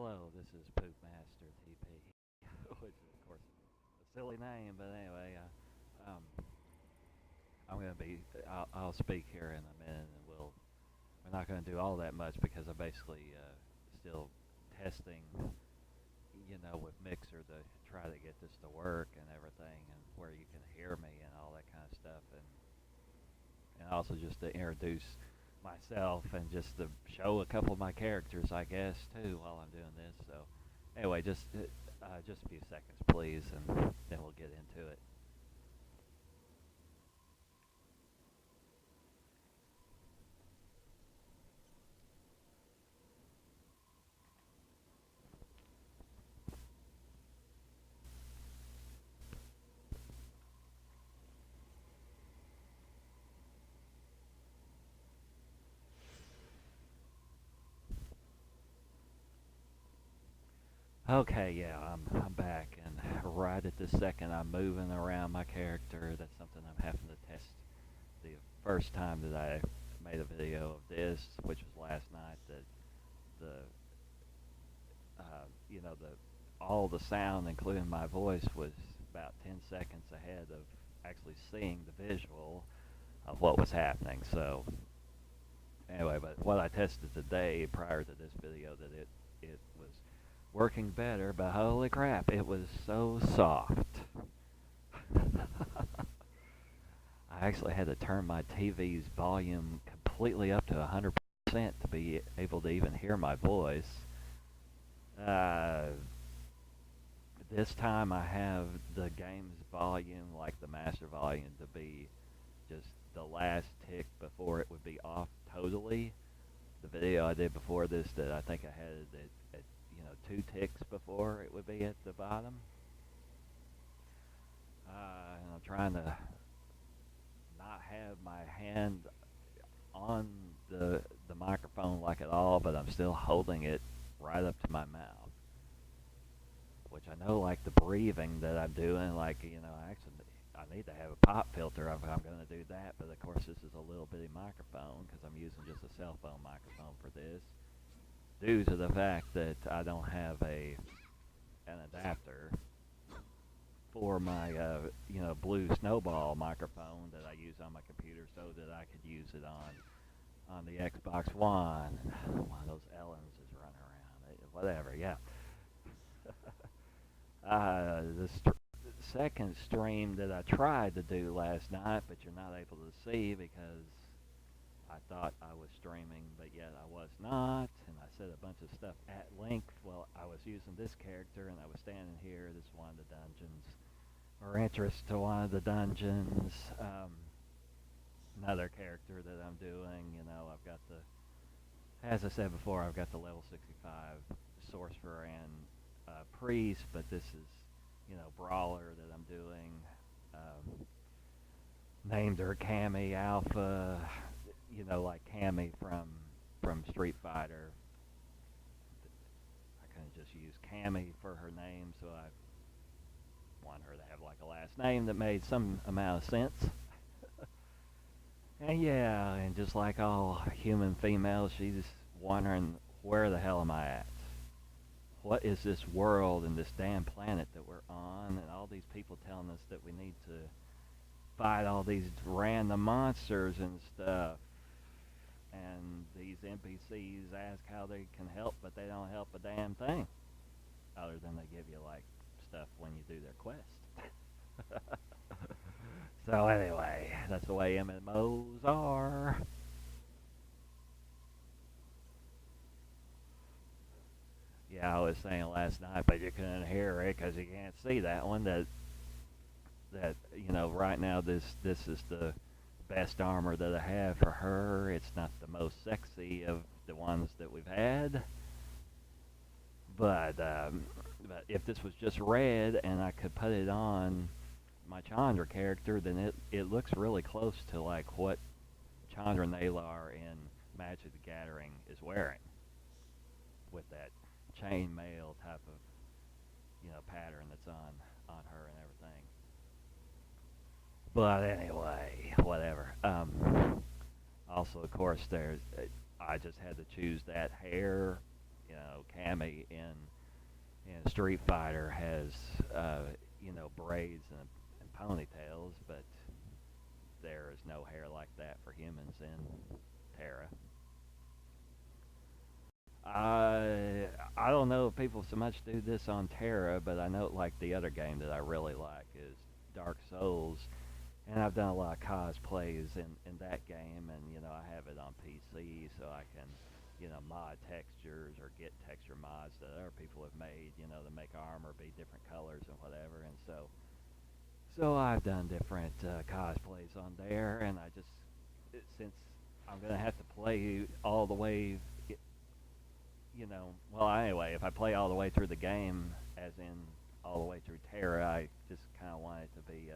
Hello, this is PoopMasterTP, which is of course a silly name, but anyway, I'm gonna be. I'll speak here in a minute, and we're not gonna do all that much because I'm basically still testing, with Mixer to try to get this to work and everything, and where you can hear me and all that kind of stuff, and also just to introduce myself and just to show a couple of my characters, I guess, too, while I'm doing this. So, anyway, just a few seconds, please, and then we'll get into it. Okay, yeah, I'm back, and right at this second, I'm moving around my character. That's something I'm having to test. The first time that I made a video of this, which was last night, that the the all the sound, including my voice, was about 10 seconds ahead of actually seeing the visual of what was happening. So anyway, but what I tested today prior to this video, that it was working better, but holy crap, it was so soft. I actually had to turn my TV's volume completely up to 100% to be able to even hear my voice. Uh, this time I have the game's volume, like the master volume, to be just the last tick before it would be off totally. The video I did before this, that I think I had it at 2 ticks before it would be at the bottom. And I'm trying to not have my hand on the microphone like at all, but I'm still holding it right up to my mouth, which I know, like the breathing that I'm doing, like I need to have a pop filter if I'm going to do that, but of course this is a little bitty microphone because I'm using just a cell phone microphone for this, due to the fact that I don't have an adapter for my blue snowball microphone that I use on my computer, so that I could use it on the Xbox One. One of those Ellens is running around. Whatever, yeah. The second stream that I tried to do last night, but you're not able to see because I thought I was streaming, but yet I was not, and I said a bunch of stuff at length. Well, I was using this character, and I was standing here. This is one of the dungeons, or entrance to one of the dungeons. Another character that I'm doing, I've got as I said before, I've got the level 65 sorcerer and priest, but this is, Brawler that I'm doing. Named her Cammy Alpha, like Cammy from Street Fighter. I couldn't just use Cammy for her name, so I want her to have like a last name that made some amount of sense. And yeah, and just like all human females, she's wondering, where the hell am I at? What is this world and this damn planet that we're on, and all these people telling us that we need to fight all these random monsters and stuff, and these NPCs ask how they can help, but they don't help a damn thing, other than they give you like stuff when you do their quest. So anyway, that's the way MMOs are. Yeah, I was saying last night, but you couldn't hear it because you can't see that one. That right now this is the best armor that I have for her. It's not the most sexy of the ones that we've had, but if this was just red and I could put it on my Chandra character, then it looks really close to like what Chandra Nalar in Magic the Gathering is wearing, with that chainmail type of pattern that's on her and everything. But anyway, whatever. Also, of course, I just had to choose that hair Cammy in Street Fighter has braids and ponytails, but there is no hair like that for humans in TERA. I don't know if people so much do this on TERA, but I know like the other game that I really like is Dark Souls, and I've done a lot of cosplays in that game, and I have it on PC, so I can mod textures or get texture mods that other people have made, to make armor be different colors and whatever, and so I've done different cosplays on there, and since I'm gonna have to play all the way, well, anyway, if I play all the way through the game, as in all the way through TERA, I just kind of want it to be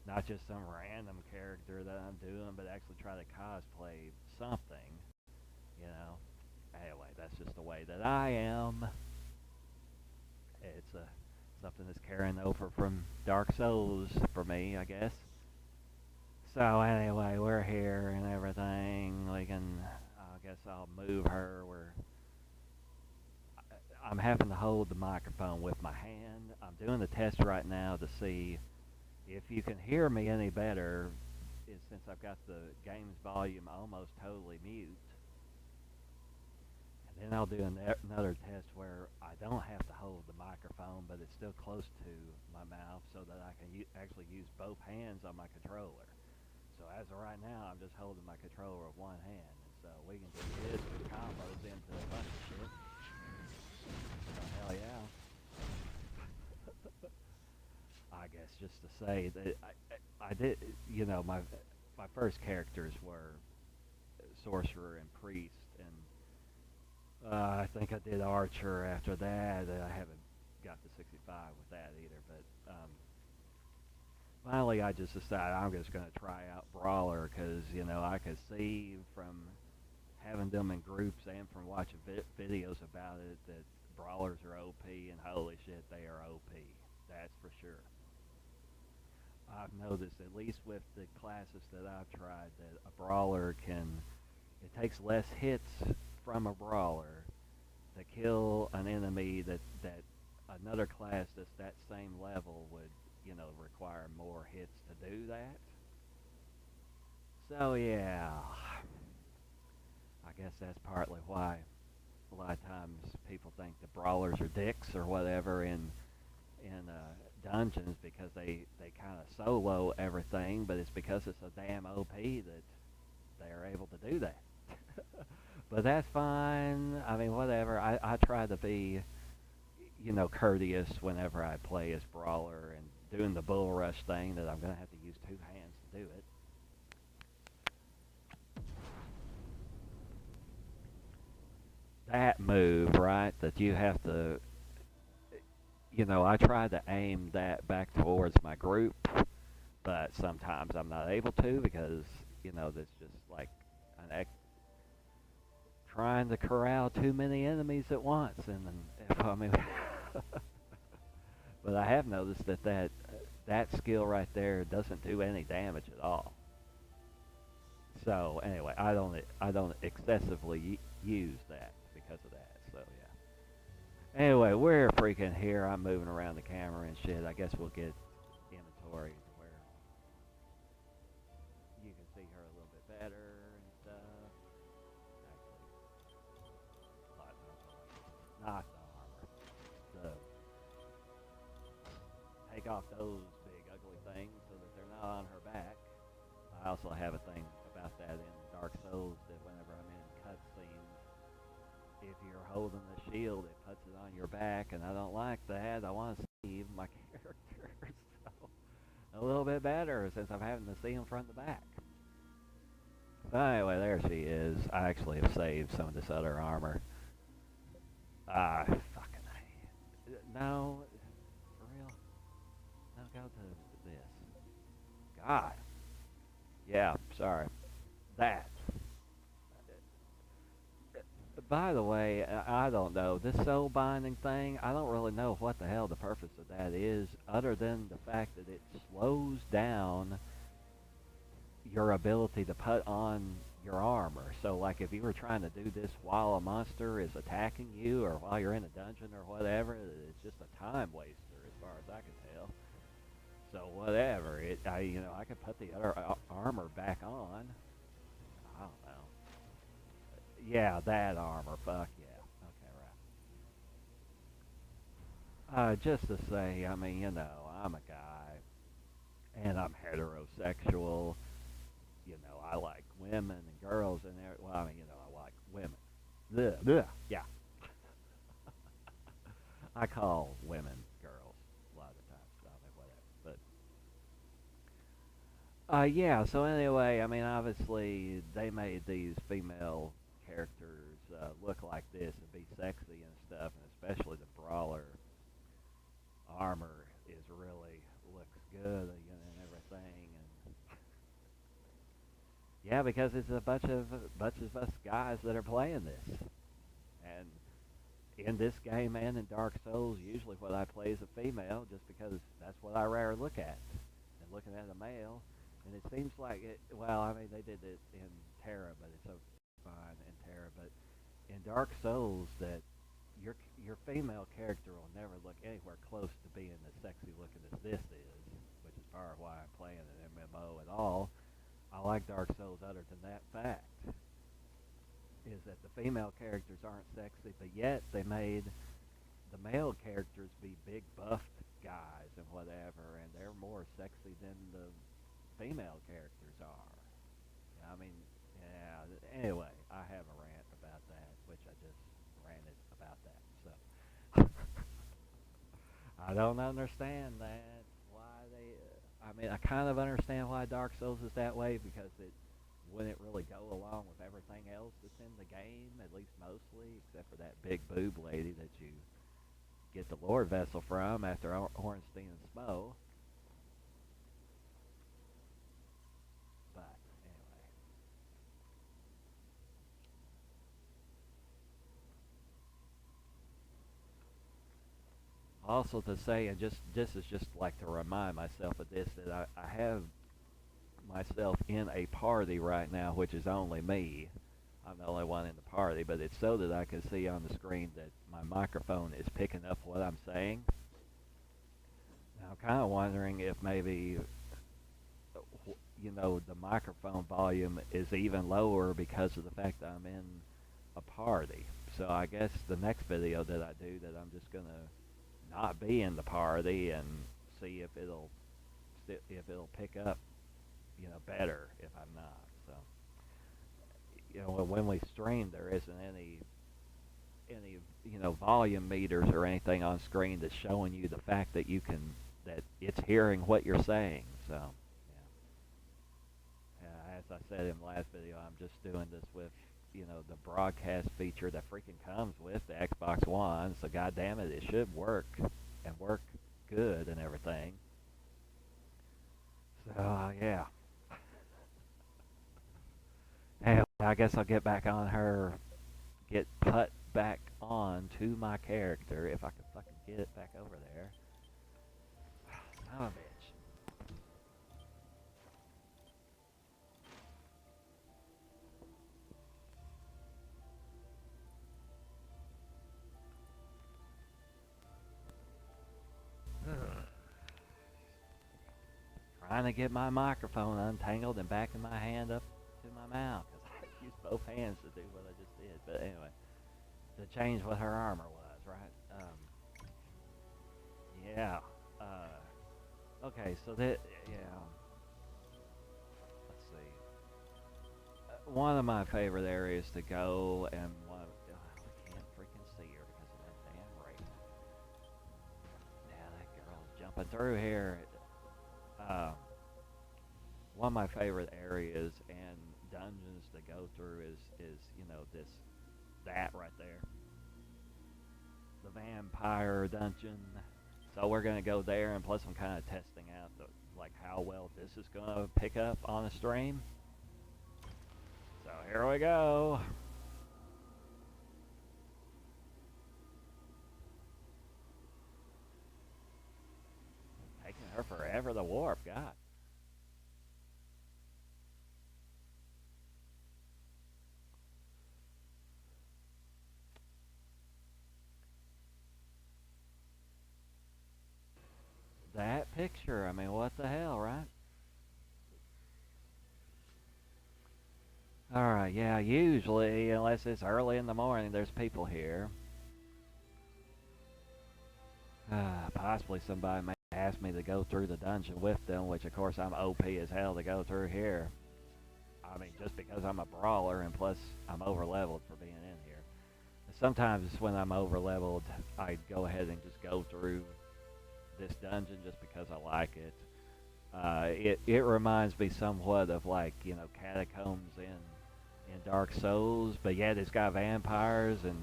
not just some random character that I'm doing, but actually try to cosplay something, you know. Anyway, that's just the way that I am. It's something that's carrying over from Dark Souls for me, I guess. So anyway, we're here and everything. We can, I guess I'll move her. I'm having to hold the microphone with my hand. I'm doing the test right now to see if you can hear me any better, since I've got the game's volume almost totally mute. And then I'll do another test where I don't have to hold the microphone, but it's still close to my mouth so that I can actually use both hands on my controller. So as of right now, I'm just holding my controller with one hand. And so we can do this with combos into a bunch of shit. Oh, hell yeah. I guess just to say that I did, my first characters were sorcerer and priest, and I think I did archer after that. I haven't got to 65 with that either, but finally I just decided I'm just going to try out Brawler because, I could see from having them in groups and from watching videos about it that Brawlers are OP, and holy shit, they are OP. That's for sure. I've noticed, at least with the classes that I've tried, that a Brawler it takes less hits from a Brawler to kill an enemy that another class that's that same level would, require more hits to do that. So yeah, I guess that's partly why a lot of times people think the Brawlers are dicks or whatever in dungeons, because they kind of solo everything, but it's because it's so damn OP that they are able to do that. But that's fine. I mean, whatever. I try to be, courteous whenever I play as Brawler, and doing the bull rush thing that I'm going to have to use two hands to do it. That move, right, that you have to, I try to aim that back towards my group, but sometimes I'm not able to because, that's just like trying to corral too many enemies at once, and then, but I have noticed that skill right there doesn't do any damage at all. So anyway, I don't excessively use that because of that. So yeah. Anyway, we're freaking here. I'm moving around the camera and shit. I guess we'll get inventory where you can see her a little bit better and stuff. Actually, not the armor. Take off those big ugly things so that they're not on her back. I also have a thing about that in Dark Souls, that whenever I'm in cutscenes, if you're holding the shield, it puts it on your back, and I don't like that. I want to save my character, so a little bit better since I'm having to see them front to back. So anyway, there she is. I actually have saved some of this other armor. Fucking no, for real. No, go to this. God. Yeah, sorry. That. By the way, I don't know. This soul binding thing, I don't really know what the hell the purpose of that is, other than the fact that it slows down your ability to put on your armor. So like if you were trying to do this while a monster is attacking you or while you're in a dungeon or whatever, it's just a time waster as far as I can tell. So whatever, I could put the other armor back on. I don't know. Yeah, that armor. Fuck yeah. Okay, right. Just to say, I mean, I'm a guy and I'm heterosexual. I like women and girls and well, I mean, I like women. Yeah. I call women girls a lot of the times. I mean, whatever. But yeah. So anyway, I mean, obviously they made these female characters look like this and be sexy and stuff, and especially the Brawler armor is really looks good, and everything, and yeah, because it's a bunch of us guys that are playing this, and in this game and in Dark Souls, usually what I play is a female, just because that's what I rather look at than looking at a male. And it seems like it. Well, I mean, they did it in TERA, but it's so fine in TERA. But in Dark Souls, that your female character will never look anywhere close to being as sexy looking as this is, which is part of why I'm playing an MMO at all. I like Dark Souls other than that fact, is that the female characters aren't sexy, but yet they made the male characters be big buffed guys and whatever, and they're more sexy than the female characters are. I mean, yeah. Anyway, I have a rant about that, which I just ranted about that. So I don't understand that. Why they? I mean, I kind of understand why Dark Souls is that way because it wouldn't really go along with everything else that's in the game, at least mostly, except for that big boob lady that you get the Lord Vessel from after Ornstein and Smo. But anyway, also to say, and just this is just like to remind myself of this, that I have myself in a party right now, which is only me. I'm the only one in the party, but it's so that I can see on the screen that my microphone is picking up what I'm saying. Now, I'm kind of wondering if maybe, the microphone volume is even lower because of the fact that I'm in a party. So I guess the next video that I do, that I'm just gonna not be in the party and see if it'll pick up, better if I'm not. So, when we stream, there isn't any volume meters or anything on screen that's showing you the fact that that it's hearing what you're saying. So, yeah, as I said in the last video, I'm just doing this with the broadcast feature that freaking comes with the Xbox One. So, god damn it, it should work and work good and everything. So, yeah. Hey, I guess I'll get back on her, get put back on to my character if I can fucking get it back over there. Son of a bitch. Trying to get my microphone untangled and backing my hand up to my mouth because I used both hands to do what I just did. But anyway, to change what her armor was, right? Yeah. Okay, so yeah. Let's see. One of my favorite areas to go, and I can't freaking see her because of that damn rain. Yeah, that girl's jumping through here. Um, One of my favorite areas and dungeons to go through is that right there, the vampire dungeon. So we're gonna go there, and plus I'm kind of testing out like how well this is gonna pick up on a stream. So here we go. Taking her forever to warp, God. picture. I mean, what the hell, right? Alright, yeah, usually, unless it's early in the morning, there's people here. Possibly somebody may ask me to go through the dungeon with them, which of course I'm OP as hell to go through here. I mean, just because I'm a brawler and plus I'm over leveled for being in here. Sometimes when I'm over leveled, I go ahead and just go through this dungeon just because I like it. It reminds me somewhat of like catacombs in Dark Souls, but yet it's got vampires and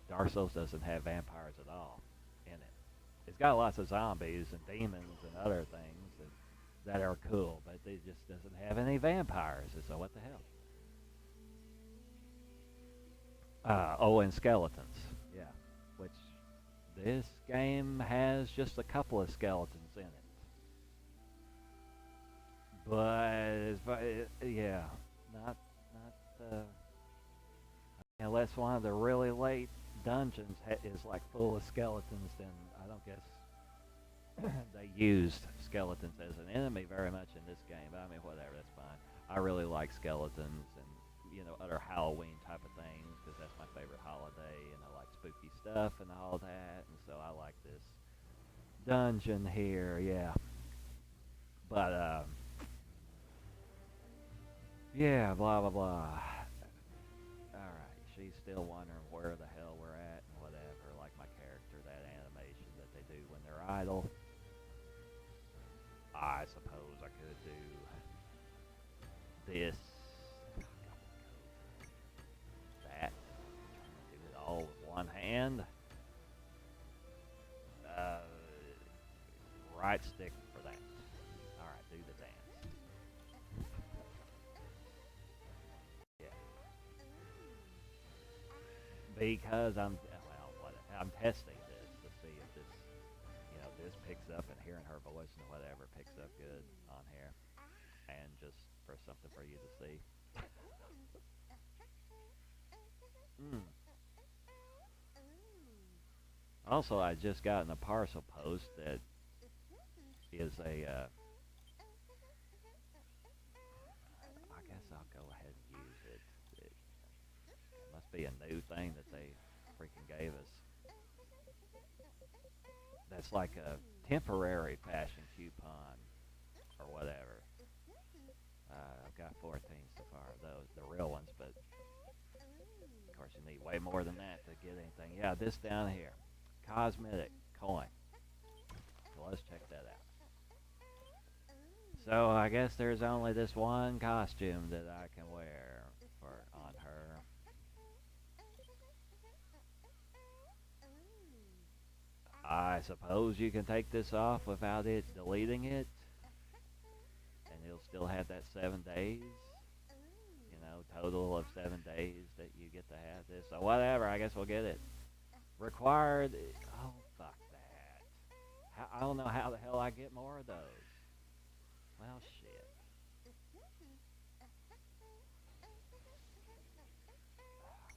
Dark Souls doesn't have vampires at all in it. It's got lots of zombies and demons and other things that are cool, but it just doesn't have any vampires. So what the hell? Oh, and skeletons. Yeah, which this game has just a couple of skeletons in it. But yeah, not unless one of the really late dungeons is like full of skeletons, then I don't guess they used skeletons as an enemy very much in this game. But I mean, whatever, that's fine. I really like skeletons and other Halloween type of things because that's my favorite holiday, and I like spooky stuff and all that, and so I like this dungeon here. Yeah, but yeah, blah blah blah. Alright, she's still wondering where the hell we're at and whatever, like my character, that animation that they do when they're idle. I suppose I could do this, that, do it all with one hand. Uh, right stick for that. Alright, do the dance. Yeah. Because I'm testing this to see if this picks up, and hearing her voice and whatever picks up good on here, and just for something for you to see. Mm. Also, I just gotten a parcel post that is a. I guess I'll go ahead and use it. It must be a new thing that they freaking gave us. That's like a temporary fashion coupon or whatever. I've got 14 so far of those, the real ones, but of course you need way more than that to get anything. Yeah, this down here, cosmetic coin. So let's check that out. So I guess there's only this one costume that I can wear on her. I suppose you can take this off without it deleting it, and you'll still have that 7 days. Total of 7 days that you get to have this. So whatever, I guess we'll get it. Required. Oh fuck that. I don't know how the hell I get more of those. Well, shit.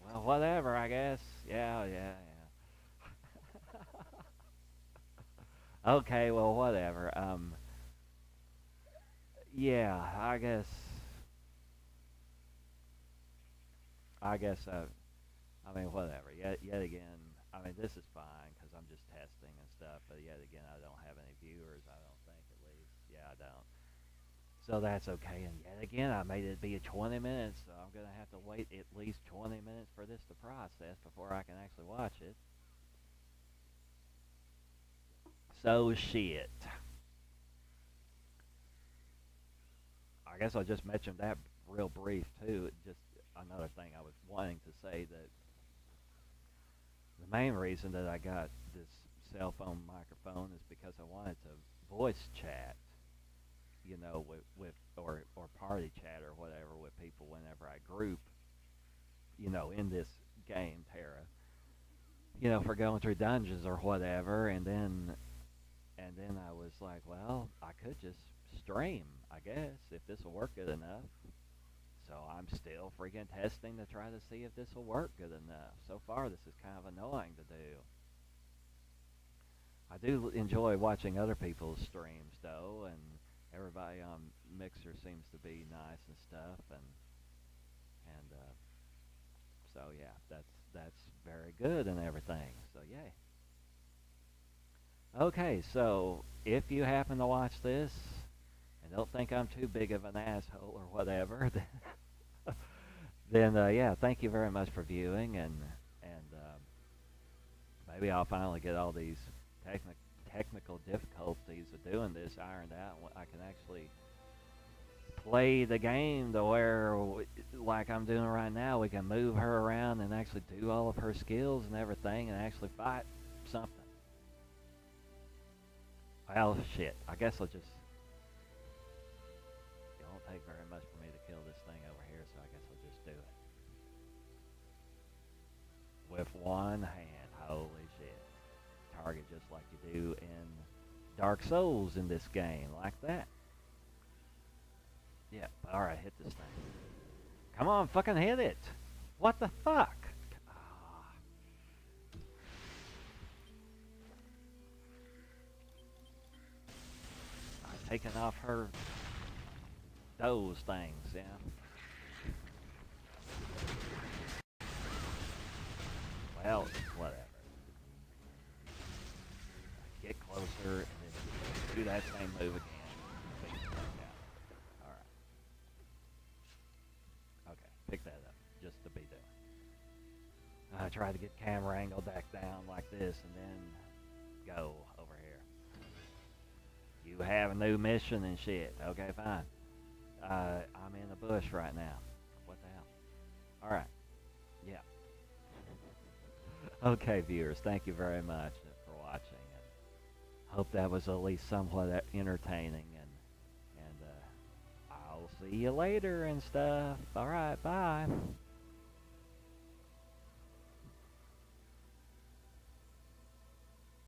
Well, whatever, I guess. Yeah, yeah, yeah. Okay, well, whatever. Yeah, I mean, whatever. Yet again, I mean, this is fine because I'm just testing and stuff. But yet again, I don't have any viewers. I don't think, at least. Yeah, I don't. So that's okay. And yet again, I made it be 20 minutes. So I'm gonna have to wait at least 20 minutes for this to process before I can actually watch it. So shit. I guess I'll just mention that real brief too. Just another thing I was wanting to say, that the main reason that I got this cell phone microphone is because I wanted to voice chat, with or party chat or whatever with people whenever I group, in this game TERA, for going through dungeons or whatever, and then I was like, well, I could just stream, I guess, if this will work good enough. So I'm still freaking testing to try to see if this will work good enough. So far, this is kind of annoying to do. I do enjoy watching other people's streams though, and everybody on Mixer seems to be nice and stuff, and so yeah, that's very good and everything. So yay. Okay, so if you happen to watch this and don't think I'm too big of an asshole or whatever, then yeah, thank you very much for viewing, and maybe I'll finally get all these technical difficulties of doing this ironed out. And I can actually play the game to where, like I'm doing right now, we can move her around and actually do all of her skills and everything, and actually fight something. Well, shit. I guess I'll just. It won't take very much for me to kill this thing over here, so I guess I'll just do it. With one hand. Holy shit. Target just like you do in Dark Souls in this game. Like that. Yep. Alright, hit this thing. Come on, fucking hit it. What the fuck? Taking off her those things, yeah. Well, whatever. Get closer and then do that same move again. Alright. Okay, pick that up. Just to be doing. I try to get camera angle back down like this and then go over here. You have a new mission and shit. Okay, fine. I'm in the bush right now. What the hell? Alright. Yeah. Okay, viewers, thank you very much for watching. And hope that was at least somewhat entertaining. And I'll see you later and stuff. Alright, bye.